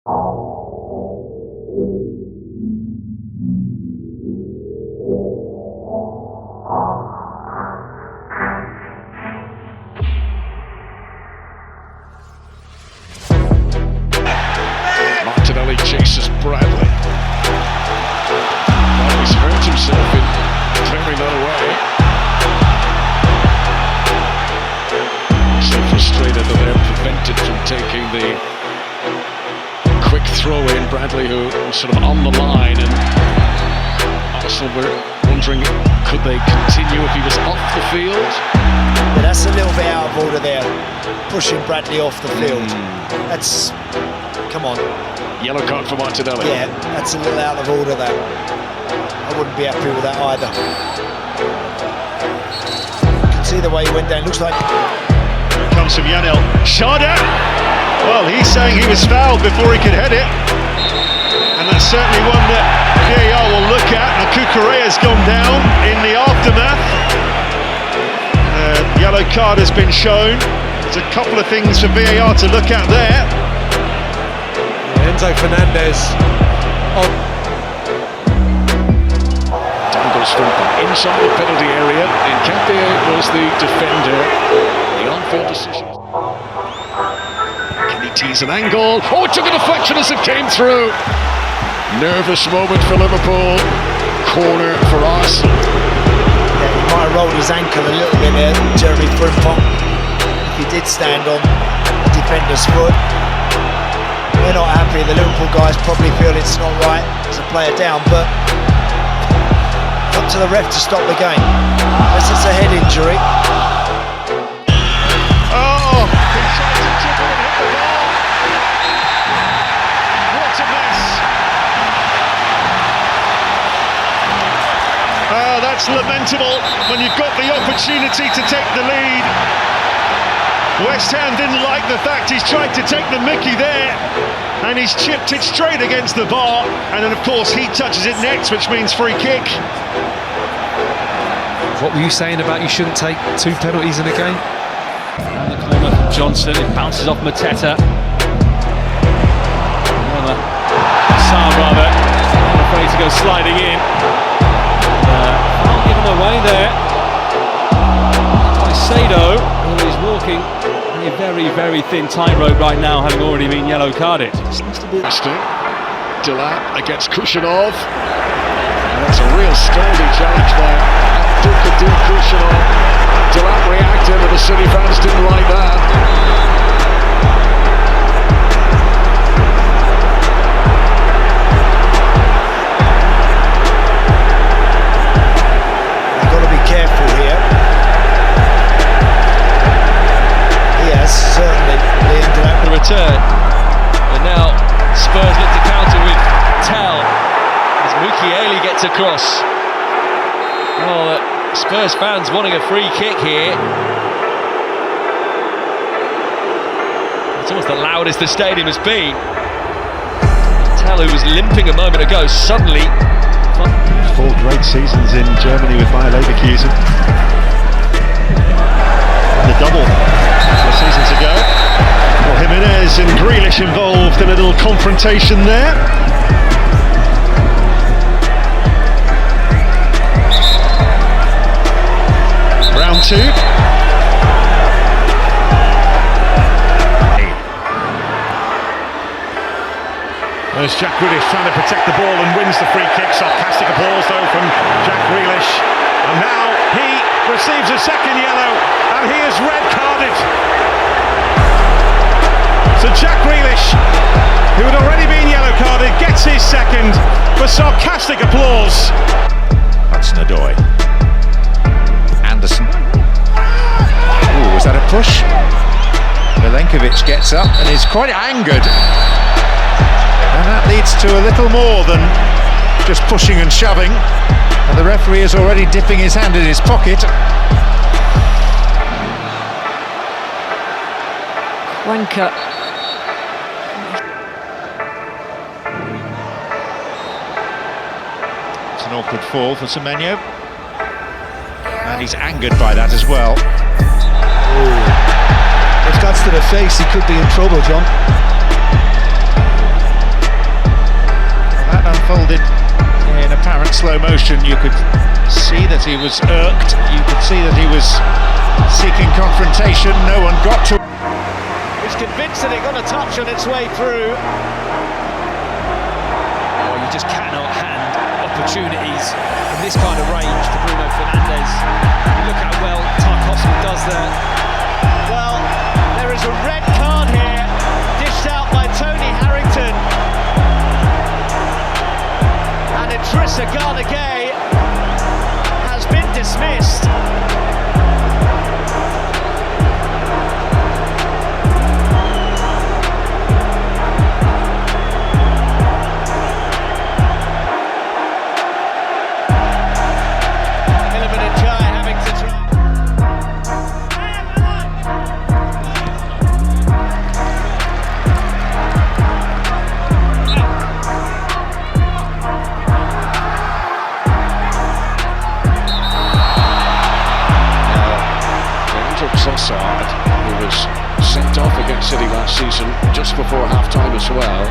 Martinelli chases Bradley. Well, he's hurt himself in clearing that away. So frustrated that they're prevented from taking the quick throw in. Bradley, who was sort of on the line, and Arsenal were wondering, could they continue if he was off the field? Yeah, that's a little bit out of order there, pushing Bradley off the field. That's, come on. Yellow card for Martinelli. Yeah, that's a little out of order there. I wouldn't be happy with that either. You can see the way he went down, looks like... Here it comes from Yanel. Sharda! Well, he's saying he was fouled before he could head it. And that's certainly one that VAR will look at. Now Cucurella's gone down in the aftermath. Yellow card has been shown. There's a couple of things for VAR to look at there. Enzo Fernandez on. Dangles from inside the penalty area. Nketiah was the defender. The on-field decision. Can he tease an angle? Oh, it took a deflection as it came through. Nervous moment for Liverpool. Corner for Arsenal. Yeah, he might have rolled his ankle a little bit there, Jeremy Frimpong. If he did stand on the defender's foot. They're not happy. The Liverpool guys probably feel it's not right to play it down, but it's up to the ref to stop the game. Unless it's a head injury. Oh, he tried to dribble and hit the ball. What a mess. Oh, that's lamentable when you've got the opportunity to take the lead. West Ham didn't like the fact he's tried to take the mickey there, and he's chipped it straight against the bar, and then of course he touches it next, which means free kick. What were you saying about you shouldn't take 2 penalties in a game? Down the corner from Johnson, it bounces off Mateta. Saar rather, I'm afraid to go sliding in. Foul given away there by Sado, who is walking a very, very thin tightrope right now, having already been yellow carded. Seems to be Delap against Kushinov. And that's a real sturdy challenge there. Abdul Kushinov. Delap reacted, and the City fans didn't like that. You've got to be careful here. Yes, certainly. The return, and now Spurs look to counter with Tel as Mukiele gets across. Well, Spurs fans wanting a free kick here. It's almost the loudest the stadium has been. Tel, who was limping a moment ago, suddenly... 4 great seasons in Germany with Bayer Leverkusen. The double a couple of seasons ago. Well, Jimenez and Grealish involved in a little confrontation there. Round 2. There's Jack Grealish trying to protect the ball and wins the free kick. Sarcastic applause though from Jack Grealish. And now he receives a second yellow, and he is red carded. So Jack Grealish, who had already been yellow carded, gets his second for sarcastic applause. Hudson-Odoi. Anderson. Ooh, was that a push? Milenkovic gets up and is quite angered. And that leads to a little more than just pushing and shoving. And the referee is already dipping his hand in his pocket. Wanker. It's an awkward fall for Semenyo. And he's angered by that as well. If that's to the face, he could be in trouble, John. camera in slow motion, you could see that he was irked, you could see that he was seeking confrontation, no one got to. He's convinced that it got a touch on its way through. Oh, you just cannot hand opportunities in this kind of range to Bruno Fernandes. Look how well Tarkowski does there. Well, there is a red card here, dished out by Tony Harrington. And Idrissa Gana Gueye has been dismissed. Trossard, who was sent off against City last season just before half-time as well,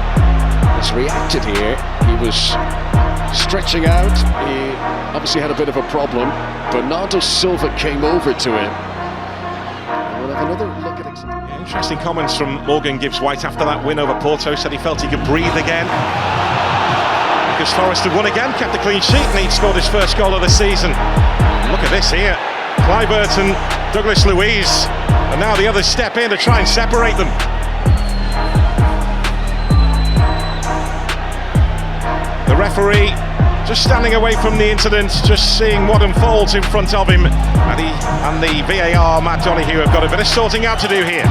has reacted here. He was stretching out, he obviously had a bit of a problem. Bernardo Silva came over to him. We'll have another look at it. Interesting comments from Morgan Gibbs-White after that win over Porto. Said he felt he could breathe again, because Forest had won again, kept a clean sheet, and he'd scored his first goal of the season. Look at this here, Kluivert and Douglas Luiz, and now the others step in to try and separate them. The referee just standing away from the incident, just seeing what unfolds in front of him, and the VAR, Matt Donoghue, have got a bit of sorting out to do here.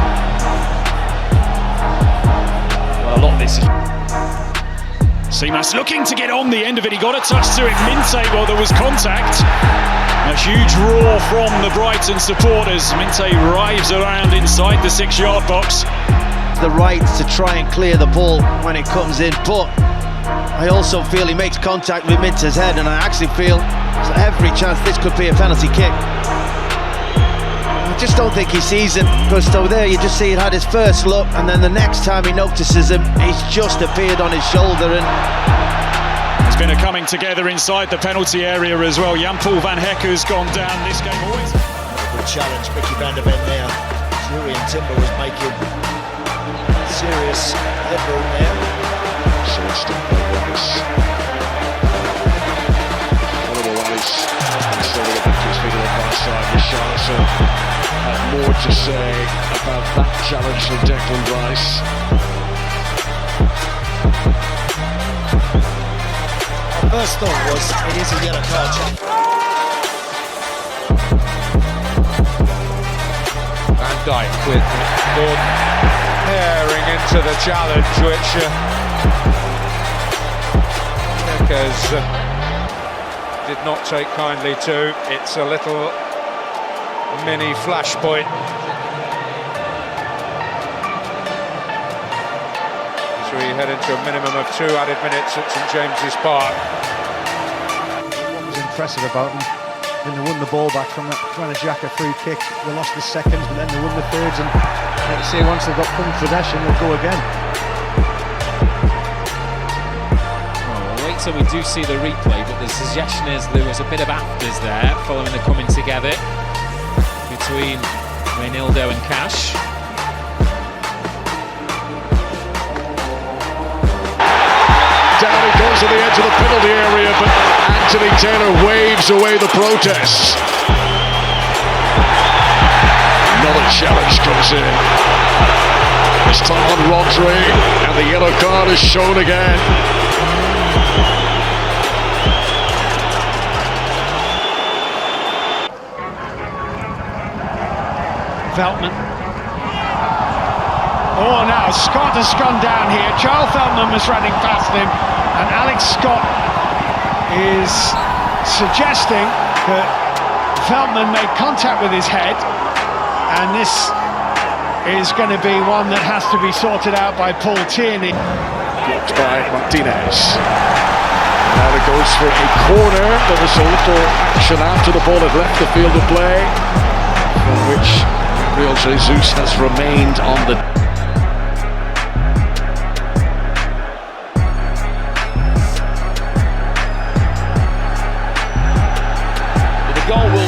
Well, a lot of this is... Seamas looking to get on the end of it, he got a touch to it, Minte, well there was contact. A huge roar from the Brighton supporters. Minte rives around inside the 6-yard box. The right to try and clear the ball when it comes in, but I also feel he makes contact with Minte's head, and I actually feel there's every chance this could be a penalty kick. I just don't think he sees him, because over there you just see it had his first look, and then the next time he notices him, he's just appeared on his shoulder. And it's been a coming together inside the penalty area as well. Jan-Paul van Hecke's gone down this game always. a good challenge, Mickey van der Ven there. Julian Timber was making serious headroom there. Still Rice. Oliver Rice slowly get back to his feet on the far side. Richarlison had more to say about that challenge from Declan Rice. Our first thought was it is a yellow card. Van Dijk with Gordon tearing into the challenge, which did not take kindly to. It's a little mini flashpoint. So we head into a minimum of 2 added minutes at St James's Park. What was impressive about them, when they won the ball back from that Granit Xhaka free kick, they lost the seconds, but then they won the thirds, and like you say, once they've got full possession, they'll go again. So we do see the replay, but the suggestion is there was a bit of afters there following the coming together between Reynaldo and Cash. Down he goes to the edge of the penalty area, but Anthony Taylor waves away the protests. Another challenge comes in. This time on Rodri, and the yellow card is shown again. Veltman. Oh, now Scott has gone down here. Charles Veltman was running past him, and Alex Scott is suggesting that Veltman made contact with his head, and this is going to be one that has to be sorted out by Paul Tierney. Blocked by Martinez. Now it goes for a corner. There was a little action after the ball had left the field of play, from which Gabriel Jesus has remained on the...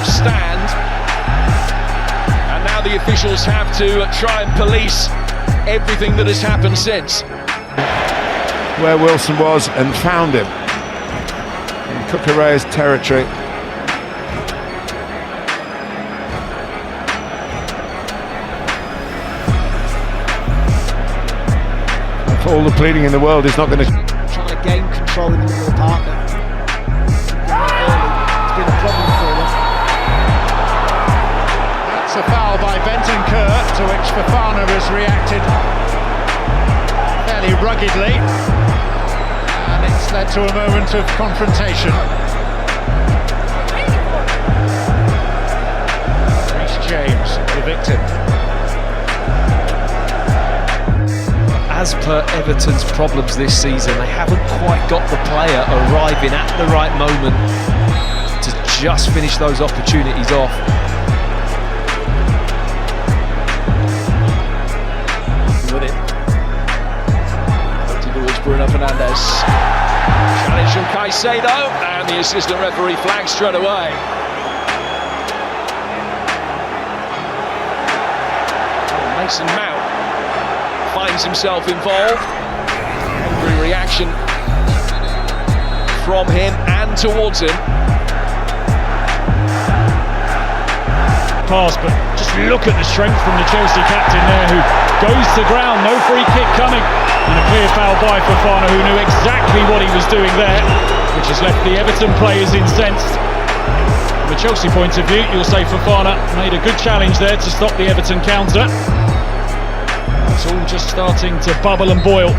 stand, and now the officials have to try and police everything that has happened since. Where Wilson was and found him in Cucurella's territory. And for all the pleading in the world, he's not going to try to gain control in the middle of the park. It's been a problem for them. That's a foul by Bentancur, to which Fofana has reacted fairly ruggedly, and it's led to a moment of confrontation. Reece James, the victim. As per Everton's problems this season, they haven't quite got the player arriving at the right moment to just finish those opportunities off. With it. Towards Bruno Fernandes. Challenge from Caicedo, and the assistant referee flags straight away. Mason Mount finds himself involved. Angry reaction from him and towards him. Pass, but just look at the strength from the Chelsea captain there, who goes to ground. No free kick coming, and a clear foul by Fofana, who knew exactly what he was doing there, which has left the Everton players incensed. From a Chelsea point of view, you'll say Fofana made a good challenge there to stop the Everton counter. It's all just starting to bubble and boil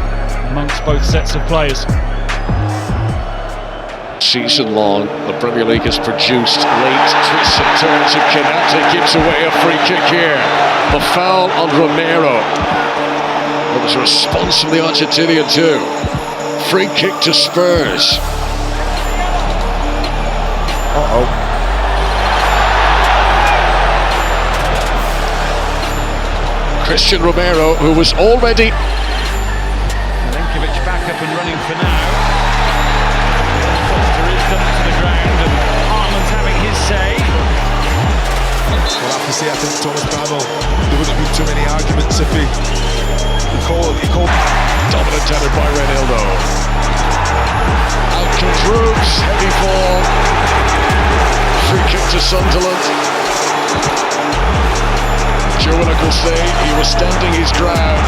amongst both sets of players. Season long, the Premier League has produced late twists and turns, and Canate gives away a free kick here. The foul on Romero. There was a response from the Argentinian too. Free kick to Spurs. Christian Romero, who was already... Milenkovic back up and running for now. Foster is dumped to the ground, and Haaland's having his say. We'll have to see. I think Thomas Bramall, there wouldn't be too many arguments if he called. Dominant header by Reinildo. Out comes Roots, heavy fall. Free kick to Sunderland. Joe Willock will say he was standing his ground.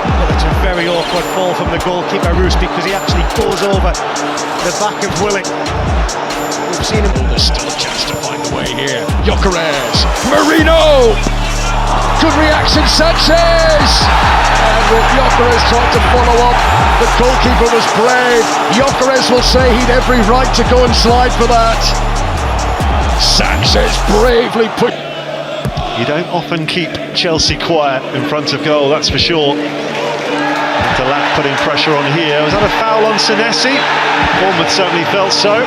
Well, it's a very awkward fall from the goalkeeper, Roos, because he actually goes over the back of Willock. We've seen him. There's still a chance to find the way here. Gyökeres, Marino! Good reaction, Sanchez! And with Gyökeres trying to follow up, the goalkeeper was brave. Gyökeres will say he'd every right to go and slide for that. Sanchez bravely put... You don't often keep Chelsea quiet in front of goal, that's for sure. Delap putting pressure on here. Was that a foul on Senesi? Bournemouth certainly felt so.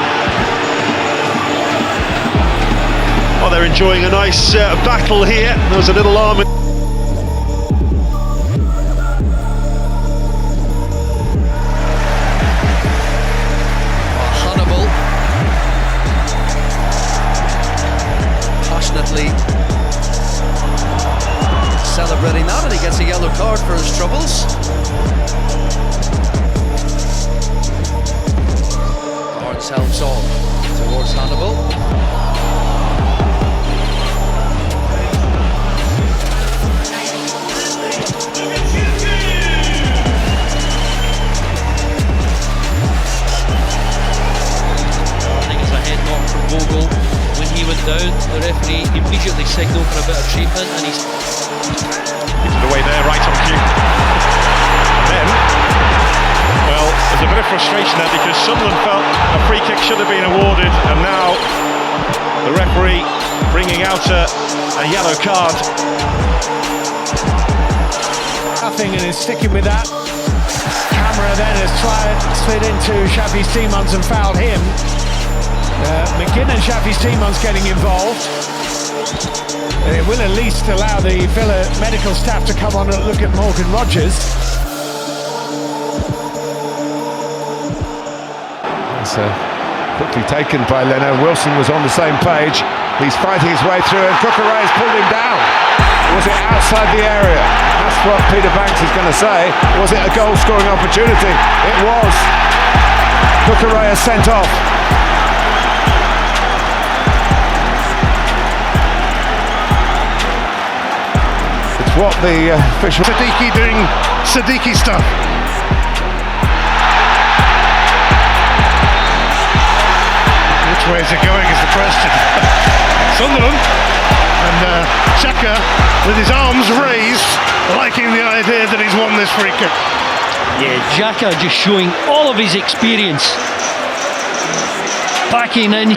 Well, they're enjoying a nice battle here. There was a little arm... Celebrating that, and he gets a yellow card for his troubles. Barnes helps on towards Hannibal. Warning is a head knock from Vogel. When he went down, the referee immediately signalled for a bit of treatment, and he's gives it away there, right on cue. And then, well, there's a bit of frustration there because Sunderland felt a free kick should have been awarded, and now the referee bringing out a yellow card. Nothing, and is sticking with that. Camera then has slid into Xavi Simons and fouled him. McGinn and Xavi Simons getting involved. It will at least allow the Villa medical staff to come on and look at Morgan Rogers. It's a Quickly taken by Leno. Wilson was on the same page. He's fighting his way through and Cucurella has pulled him down. Was it outside the area? That's what Peter Banks is going to say. Was it a goal-scoring opportunity? It was. Cucurella sent off. It's what the official... Siddiqui doing Siddiqui stuff. Which way is it going is the question. Sunderland and Xhaka with his arms raised, liking the idea that he's won this free kick. Yeah, Xhaka just showing all of his experience. Backing in.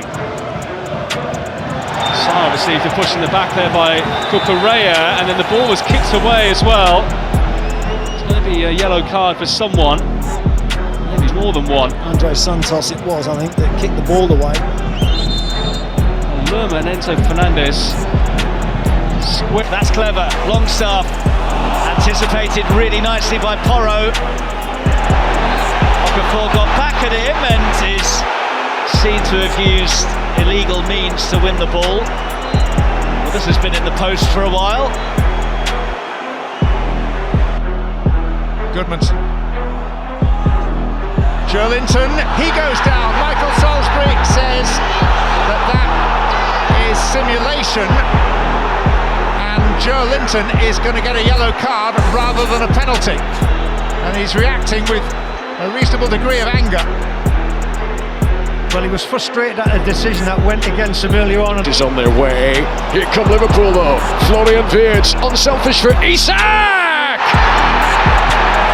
Sarr received a push in the back there by Cucurella, and then the ball was kicked away as well. It's going to be a yellow card for someone. Maybe more than one. Andre Santos it was, I think, that kicked the ball away. Lerma and Enzo Fernandez. That's clever. Longstaff anticipated really nicely by Porro. Okafor got back at him and is seen to have used illegal means to win the ball. Well, this has been in the post for a while. Goodmanson. Joelinton, he goes down. Michael Salisbury says that is simulation, and Joelinton is going to get a yellow card rather than a penalty, and he's reacting with a reasonable degree of anger. Well, he was frustrated at a decision that went against him earlier on. Is on their way. Here come Liverpool though. Florian Wirtz, unselfish for Isak!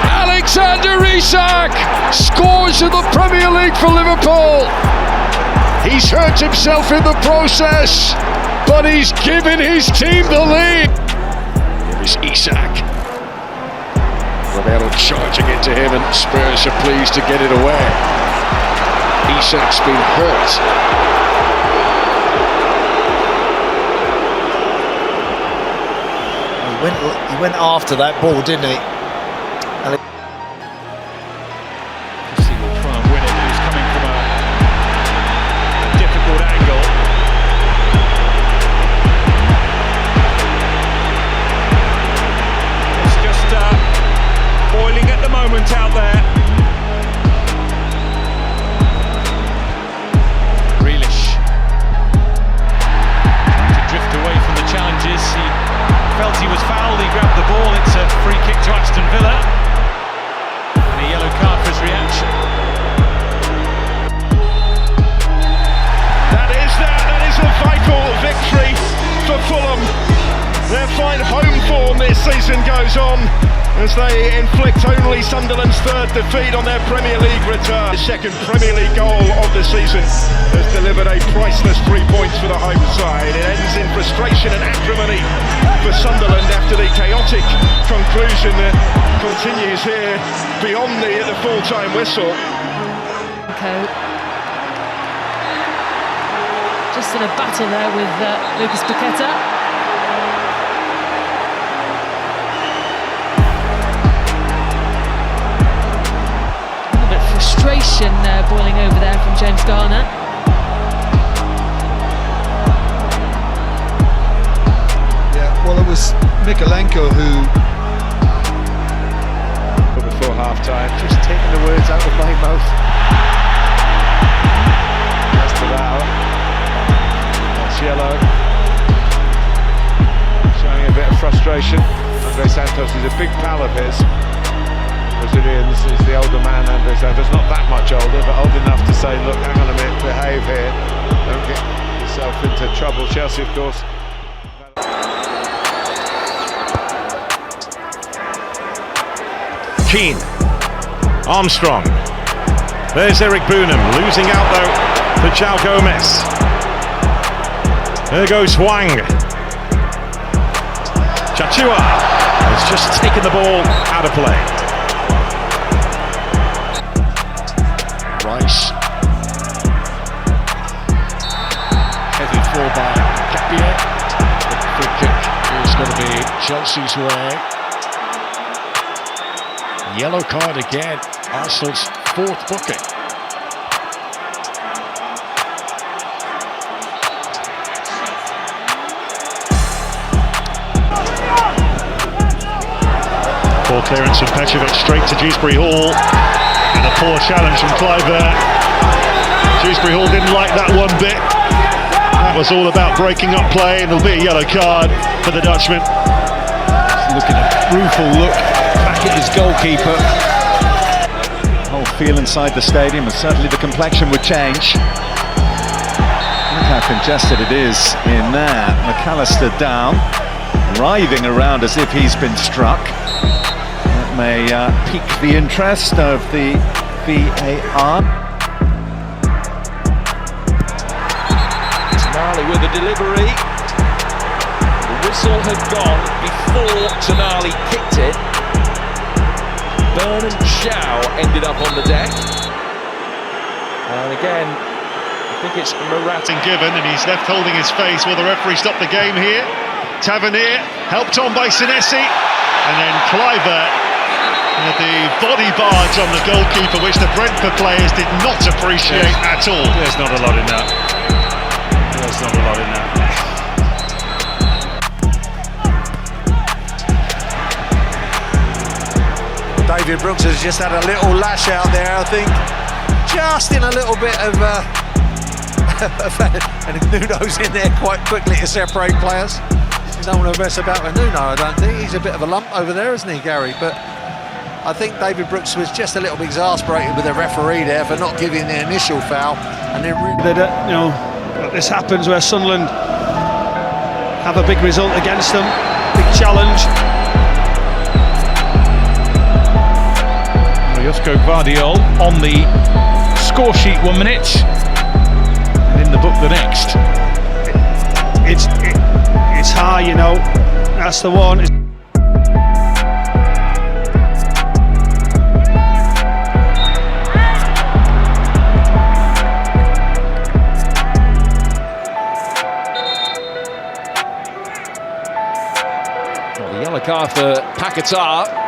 Alexander Isak scores in the Premier League for Liverpool. He's hurt himself in the process, but he's given his team the lead. Here is Isak. Romero charging into him, and Spurs are pleased to get it away. Isak's been hurt. He went after that ball, didn't he? Out there. Grealish to drift away from the challenges. He felt he was fouled. He grabbed the ball. It's a free kick to Aston Villa. And a yellow card for his reaction. That is a vital victory for Fulham. Their fine home form this season goes on as they inflict only Sunderland's third defeat on their Premier League return. The second Premier League goal of the season has delivered a priceless 3 points for the home side. It ends in frustration and acrimony for Sunderland after the chaotic conclusion that continues here beyond the full-time whistle. Just in a battle there with Lucas Paqueta. Frustration boiling over there from James Garner. Yeah, well, it was Mikalenko who, before half-time, just taking the words out of my mouth. Just about. That's yellow. Showing a bit of frustration. Andre Santos is a big pal of his. Brazilians is the older man, Andre Santos, not that much older, but old enough to say, look, hang on a minute, behave here, don't get yourself into trouble. Chelsea, of course. Keane, Armstrong, there's Eric Boonham, losing out though for João Gomez. There goes Hwang. Chachua has just taken the ball out of play. Rice. Heavy fall by Capia. The free kick is going to be Chelsea's way. Yellow card again. Arsenal's fourth booking. Clearance from Petrovic straight to Dewsbury Hall, and a poor challenge from Clive there. Dewsbury Hall didn't like that one bit. That was all about breaking up play, and there'll be a yellow card for the Dutchman. Looking at rueful look back at his goalkeeper. Whole feel inside the stadium, and certainly the complexion would change. Look how congested it is in there. McAllister down, writhing around as if he's been struck. That may pique the interest of the VAR. Tonali with the delivery. The whistle had gone before Tonali kicked it. Bernard Shaw ended up on the deck. And again, I think it's Maratin given, and he's left holding his face while the referee stopped the game here. Tavernier helped on by Senesi, and then Cliver with the body barge on the goalkeeper, which the Brentford players did not appreciate at all. There's not a lot in that. There's not a lot in that. David Brooks has just had a little lash out there, I think. Just in a little bit of and Nuno's in there quite quickly to separate players. You don't want to mess about with Nuno, I don't think. He's a bit of a lump over there, isn't he, Gary? But I think David Brooks was just a little bit exasperated with the referee there for not giving the initial foul. And then this happens where Sunderland have a big result against them, big challenge. Josko Gvardiol on the score sheet 1 minute, and in the book the next. It's high, you know. That's the one. Well, the yellow card for Paquetá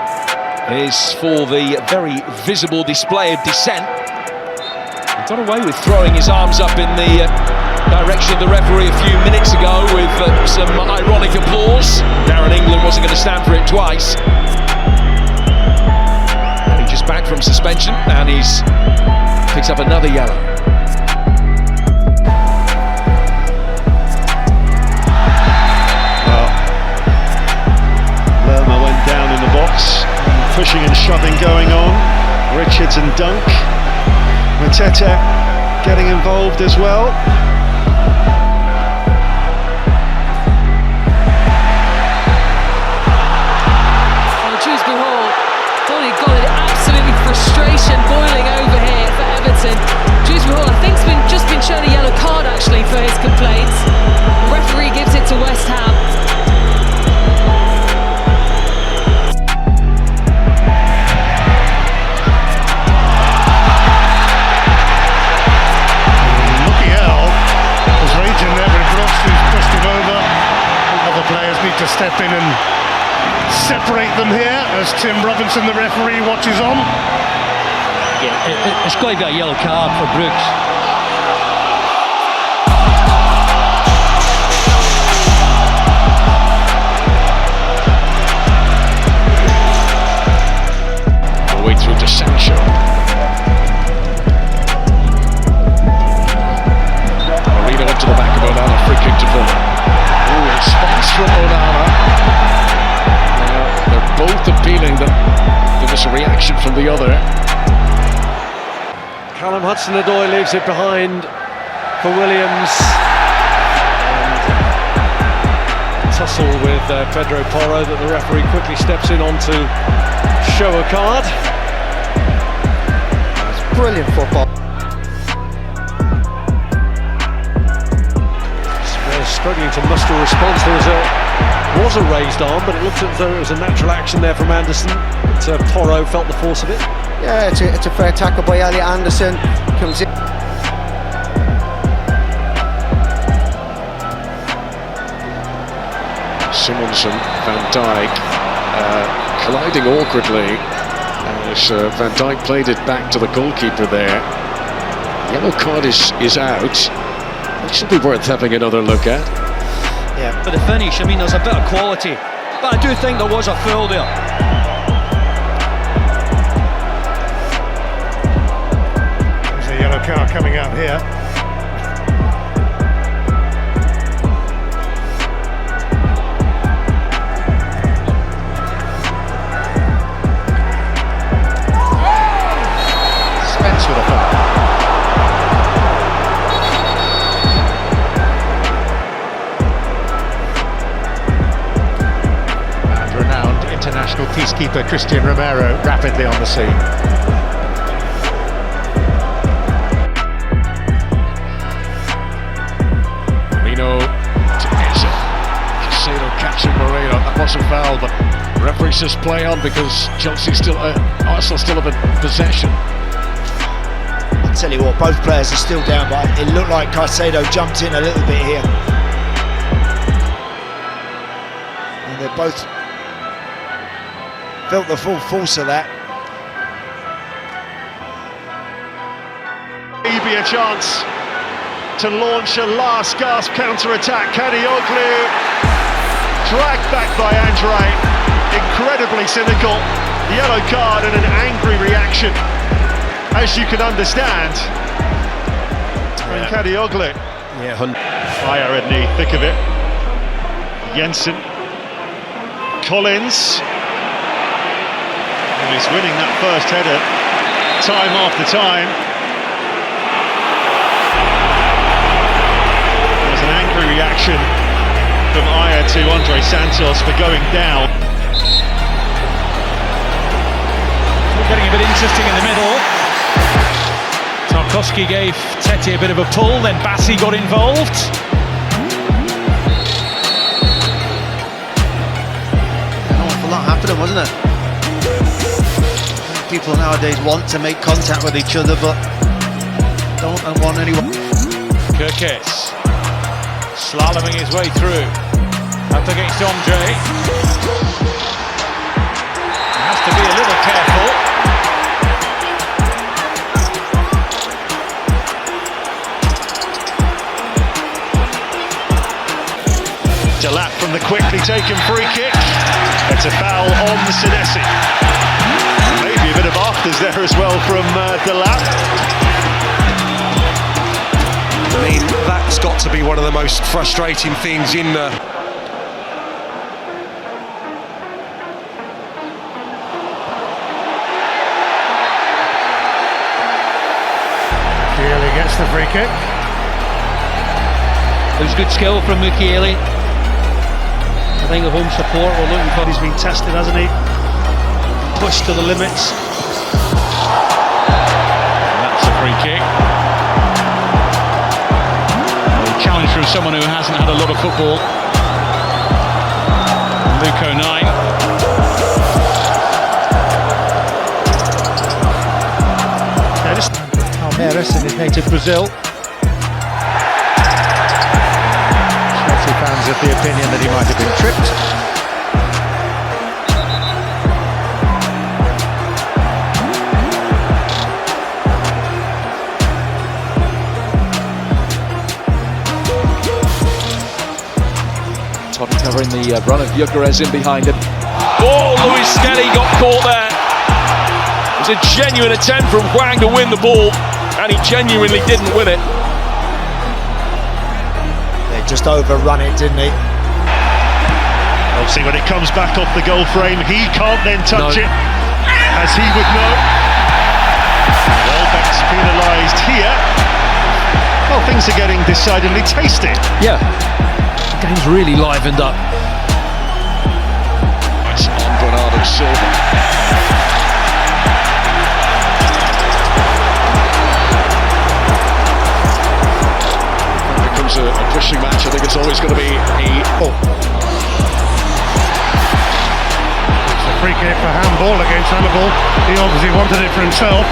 is for the very visible display of dissent. He got away with throwing his arms up in the direction of the referee a few minutes ago with some ironic applause. Darren England wasn't going to stand for it twice. And he's just back from suspension, and he's picks up another yellow. Well, Lerma went down in the box. Pushing and shoving going on. Richards and Dunk. Mateta getting involved as well. Dewsbury Hall, Donny got it, absolutely frustration boiling over here for Everton. Dewsbury Hall, I think, has just been shown a yellow card actually for his complaints. The referee gives it to West Ham. To step in and separate them here as Tim Robinson, the referee, watches on. Yeah, it's got to be a yellow card for Brooks. All the way through to Sancho. Marino into the back of Onana, free kick to Villa. Response from Onana. They're both appealing that there was a reaction from the other. Callum Hudson-Odoi leaves it behind for Williams. And a tussle with Pedro Porro that the referee quickly steps in on to show a card. That's brilliant football. Struggling to muster a response. There was a raised arm, but it looked as though it was a natural action there from Anderson. But Porro felt the force of it. Yeah, it's a fair tackle by Elliot Anderson. Comes in. Simmons and Van Dijk colliding awkwardly as Van Dijk played it back to the goalkeeper there. Yellow card is out. It should be worth having another look at. Yeah, but the finish, I mean, there's a bit of quality, but I do think there was a foul there. car coming out here. Spence with a foul. And renowned international peacekeeper Christian Romero rapidly on the scene. Catching Moreno, that wasn't foul, but referee says play on because Arsenal still have a possession. I tell you what, both players are still down, but it looked like Caicedo jumped in a little bit here. And they both felt the full force of that. Maybe a chance to launch a last gasp counter-attack. Kadioglu dragged back by Andre, incredibly cynical, yellow card and an angry reaction, as you can understand, from Kadioglu. Yeah, Fire in the thick of it. Jensen, Collins, and he's winning that first header time after time. There's an angry reaction from Aya to Andre Santos for going down. We're getting a bit interesting in the middle. Tarkowski gave Tete a bit of a pull, then Bassi got involved. An awful lot happening, wasn't it? People nowadays want to make contact with each other, but don't want anyone. Kirkes slaloming his way through. Up against Andre. He has to be a little careful. Delap from the quickly taken free kick. It's a foul on Senesi. Maybe a bit of afters there as well from Delap. I mean, that's got to be one of the most frustrating things in the... Mukiele gets the free kick. It was good skill from Mukiele. I think the home support we're looking for. He's been tested, hasn't he? Pushed to the limits. And that's a free kick. Challenge from someone who hasn't had a lot of football. Luke O'Neill. Palmeiras in his native Brazil. Chelsea fans of the opinion that he might have been tripped. Covering the run of Gyökeres in behind him. Oh, Luis Skelly got caught there. It was a genuine attempt from Hwang to win the ball, and he genuinely didn't win it. They just overrun it, didn't they? Obviously, when it comes back off the goal frame, he can't then touch it, as he would know. Welbeck's penalised here. Well, things are getting decidedly tasty. Yeah. Game's really livened up. It's on Bernardo Silva. It becomes a pushing match. I think it's always going to be a... It's a free kick for handball against Hannibal. He obviously wanted it for himself.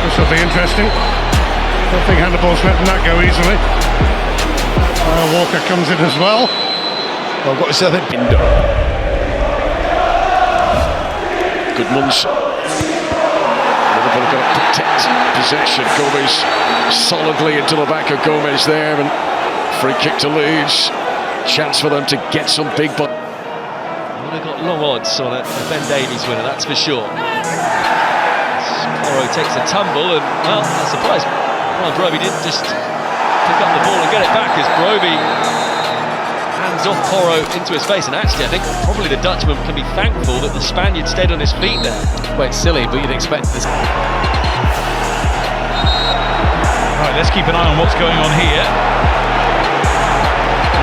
This will be interesting. I don't think Hannibal's letting that go easily. Walker comes in as well. Well, got yourself in Bindo. Good munch. Liverpool got to protect possession. Gomez solidly into the back of Gomez there, and free kick to Leeds. Chance for them to get some big. But I would have got long odds on it. A Ben Davies winner, that's for sure. Porro takes a tumble and, well, I'm surprised Ron Broby didn't just pick up the ball and get it back as Broby hands off Porro into his face. And actually, I think probably the Dutchman can be thankful that the Spaniard stayed on his feet there. Well, it's silly, but you'd expect this. Right, let's keep an eye on what's going on here.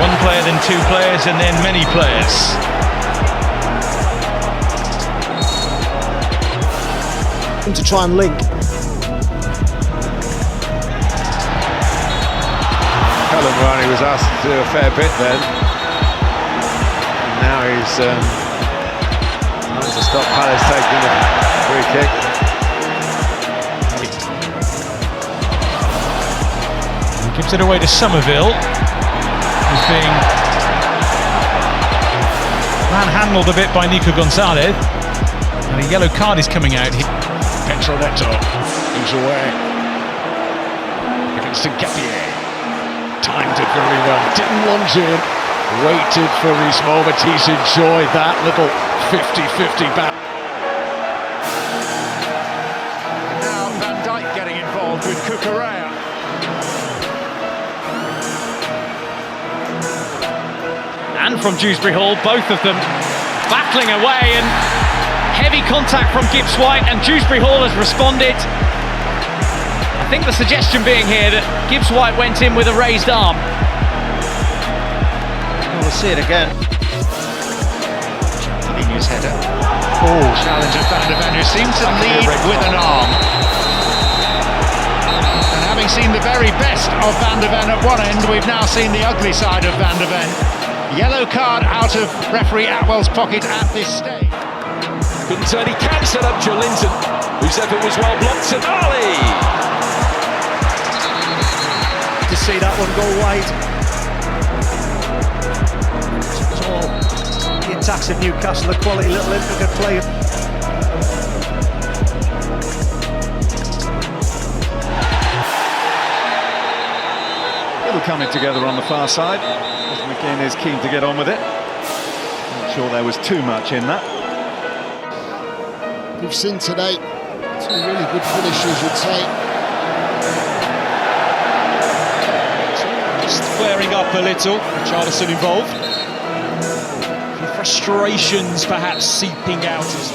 One player, then two players, and then many players. To try and link. Helen Ronnie was asked to do a fair bit then. And now he's trying to stop Palace taking the free kick. He gives it away to Somerville, who's being manhandled a bit by Nico Gonzalez. And a yellow card is coming out here. Petronetto, who's away against Ngapié. Timed it very well, didn't lunge in, waited for his moment. He's enjoyed that little 50-50 back. Now Van Dijk getting involved with Cucurella. And from Dewsbury Hall, both of them battling away, and heavy contact from Gibbs White, and Dewsbury Hall has responded. I think the suggestion being here that Gibbs White went in with a raised arm. Well, we'll see it again. Fabinho's header. Oh, challenge of Van de Ven, who seemed to lead with an arm. And having seen the very best of Van de Ven at one end, we've now seen the ugly side of Van de Ven. Yellow card out of referee Atwell's pocket at this stage. Couldn't turn, he can set up Joe Linton, whose effort was well blocked, and Ali! To see that one go wide. All the attacks of Newcastle, a quality little intricate play. Little coming together on the far side, as McGinn is keen to get on with it. Not sure there was too much in that. We've seen today two really good finishes, you'd say. Just flaring up a little, Richarlison involved. Frustrations perhaps seeping out as